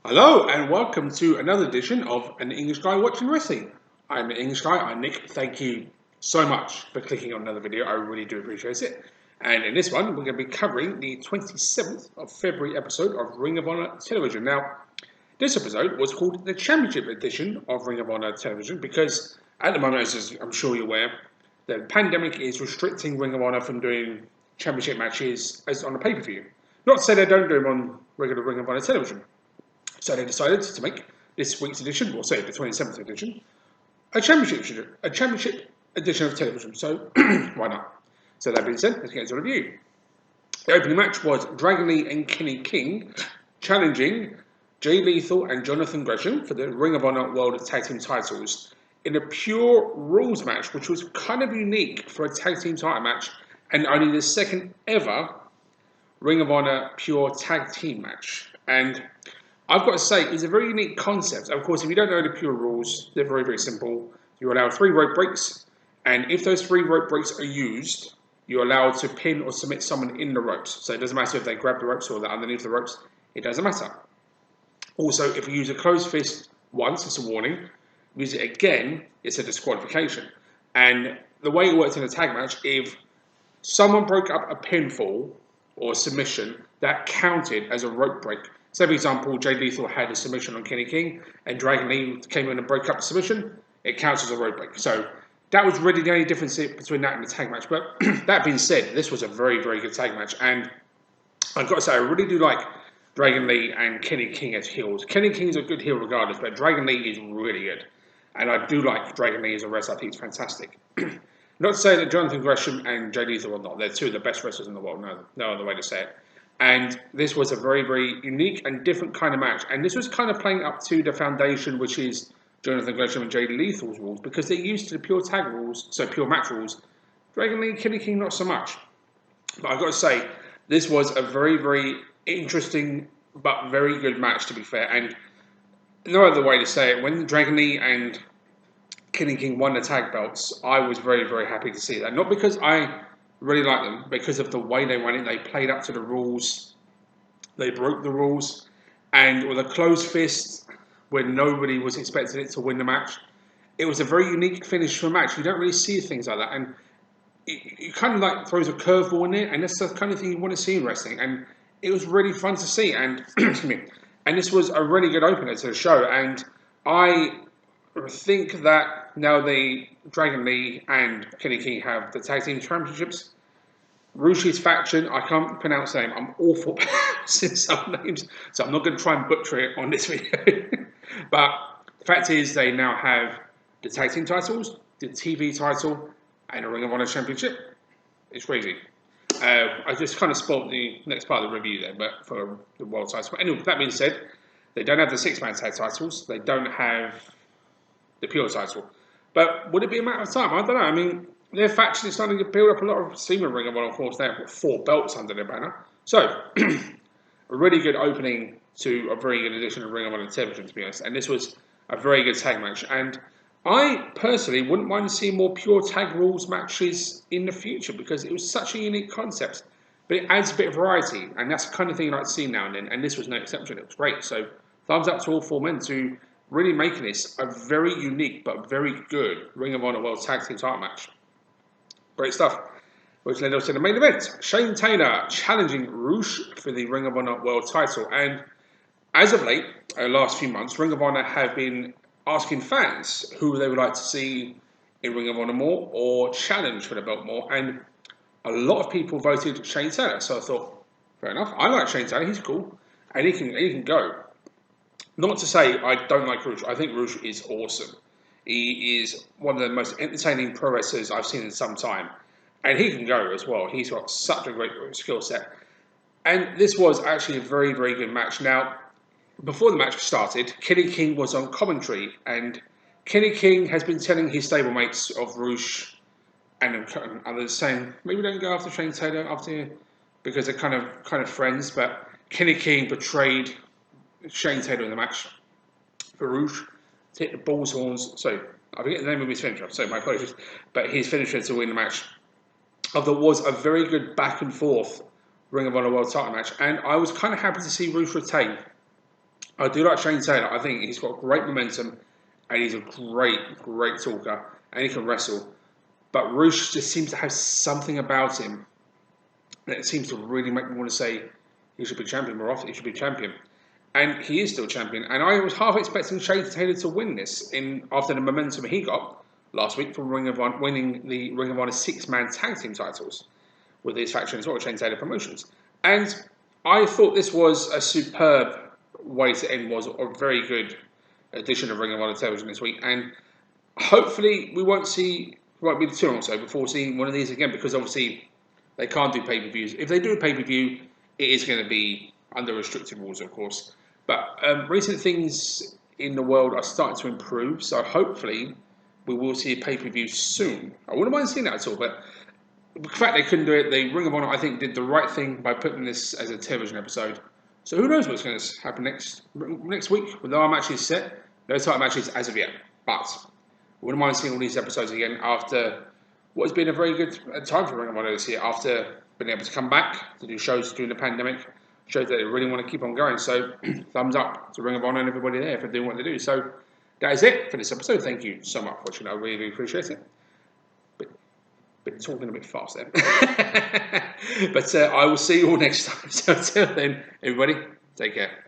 Hello and welcome to another edition of An English Guy Watching Wrestling. I'm an English guy, I'm Nick. Thank you so much for clicking on another video. I really do appreciate it. And in this one, we're going to be covering the 27th of February episode of Ring of Honor Television. Now, this episode was called the Championship Edition of Ring of Honor Television because at the moment, as I'm sure you're aware, the pandemic is restricting Ring of Honor from doing championship matches as on a pay-per-view. Not to say they don't do them on regular Ring of Honor television. So they decided to make this week's edition, or say the 27th edition, a championship edition of television. So why not? So that being said, let's get into the review. The opening match was Dragon Lee and Kenny King challenging Jay Lethal and Jonathan Gresham for the Ring of Honor World Tag Team titles in a pure rules match, which was kind of unique for a tag team title match and only the second ever Ring of Honor pure tag team match. And I've got to say, it's a very unique concept. Of course, if you don't know the pure rules, they're very, very simple. You allow 3 rope breaks, and if those 3 rope breaks are used, you're allowed to pin or submit someone in the ropes. So it doesn't matter if they grab the ropes or they're underneath the ropes, it doesn't matter. Also, if you use a closed fist once, it's a warning. Use it again, it's a disqualification. And the way it works in a tag match, if someone broke up a pinfall or a submission, that counted as a rope break. So, for example, Jay Lethal had a submission on Kenny King, and Dragon Lee came in and broke up the submission. It counts as a rope break. So that was really the only difference between that and the tag match. But that being said, this was a very, very good tag match, and I've got to say, I really do like Dragon Lee and Kenny King as heels. Kenny King's a good heel regardless, but Dragon Lee is really good, and I do like Dragon Lee as a wrestler. I think he's fantastic. Not to say that Jonathan Gresham and Jay Lethal are not. They're two of the best wrestlers in the world. No other way to say it. And this was a very, very unique and different kind of match. And this was kind of playing up to the foundation, which is Jonathan Gresham and Jay Lethal's rules, because they're used to the pure tag rules, so pure match rules. Dragon Lee and Kenny King, not so much. But I've got to say, this was a very, very interesting but very good match, to be fair. And no other way to say it, when Dragon Lee and Kenny King won the tag belts, I was very, very happy to see that. Not because I really like them, because of the way they won it. They played up to the rules. They broke the rules. And with a closed fist, when nobody was expecting it to win the match, it was a very unique finish for a match. You don't really see things like that. And it kind of like throws a curveball in it. And that's the kind of thing you want to see in wrestling. And it was really fun to see. And, excuse me, and this was a really good opener to the show. And I think that now the Dragon Lee and Kenny King have the tag team championships. Rushi's faction, I can't pronounce the name. I'm awful at pronouncing some names, so I'm not going to try and butcher it on this video. But the fact is, they now have the tag team titles, the TV title, and a Ring of Honor championship. It's crazy. I just kind of spoiled the next part of the review there, but for the world title. But anyway, that being said, they don't have the 6-man tag titles. They don't have the pure title. But would it be a matter of time? I don't know. I mean, their faction is starting to build up a lot of steam in Ring of Honor. Of course, they've got 4 belts under their banner. So, a really good opening to a very good edition of Ring of Honor television, to be honest. And this was a very good tag match. And I personally wouldn't mind seeing more pure tag rules matches in the future because it was such a unique concept. But it adds a bit of variety. And that's the kind of thing I like to see now and then. And this was no exception. It was great. So, thumbs up to all 4 men to really making this a very unique but very good Ring of Honor World Tag Team title match. Great stuff. Which led us to the main event. Shane Taylor challenging Roosh for the Ring of Honor World title. And as of late, last few months, Ring of Honor have been asking fans who they would like to see in Ring of Honor more or challenge for the belt more. And a lot of people voted Shane Taylor. So I thought, fair enough. I like Shane Taylor. He's cool. And he can go. Not to say I don't like Roosh. I think Roosh is awesome. He is one of the most entertaining pro wrestlers I've seen in some time. And he can go as well. He's got such a great skill set. And this was actually a very, very good match. Now, before the match started, Kenny King was on commentary. And Kenny King has been telling his stablemates of Roosh and others saying, maybe don't go after Shane Taylor because they're kind of friends. But Kenny King betrayed Shane Taylor in the match for Rouge to hit the balls horns. So I forget the name of his finisher, so my apologies. But his finisher to win the match. There was a very good back and forth Ring of Honor World title match, and I was kind of happy to see Rouge retain. I do like Shane Taylor. I think he's got great momentum, and he's a great talker, and he can wrestle. But Roosh just seems to have something about him that seems to really make me want to say he should be champion more often. He should be champion, and he is still champion. And I was half expecting Shane Taylor to win this after the momentum he got last week from Ring of Honor, winning the Ring of Honor six-man tag team titles with his faction as well, Shane Taylor Promotions. And I thought this was a superb way to end, was a very good edition of Ring of Honor television this week. And hopefully we won't be too long or so before seeing one of these again, because obviously they can't do pay-per-views. If they do a pay-per-view, it is going to be under restricted rules, of course. But recent things in the world are starting to improve, so hopefully we will see a pay-per-view soon. I wouldn't mind seeing that at all, but the fact they couldn't do it, the Ring of Honor, I think, did the right thing by putting this as a television episode. So who knows what's going to happen next week? With no matches set, no title matches as of yet. But I wouldn't mind seeing all these episodes again after what has been a very good time for Ring of Honor this year. After being able to come back to do shows during the pandemic, shows that they really want to keep on going. So thumbs up to Ring of Honor and everybody there for doing what they do. So that is it for this episode. Thank you so much for watching. I really appreciate it. Been talking a bit fast then. But I will see you all next time. So until then, everybody, take care.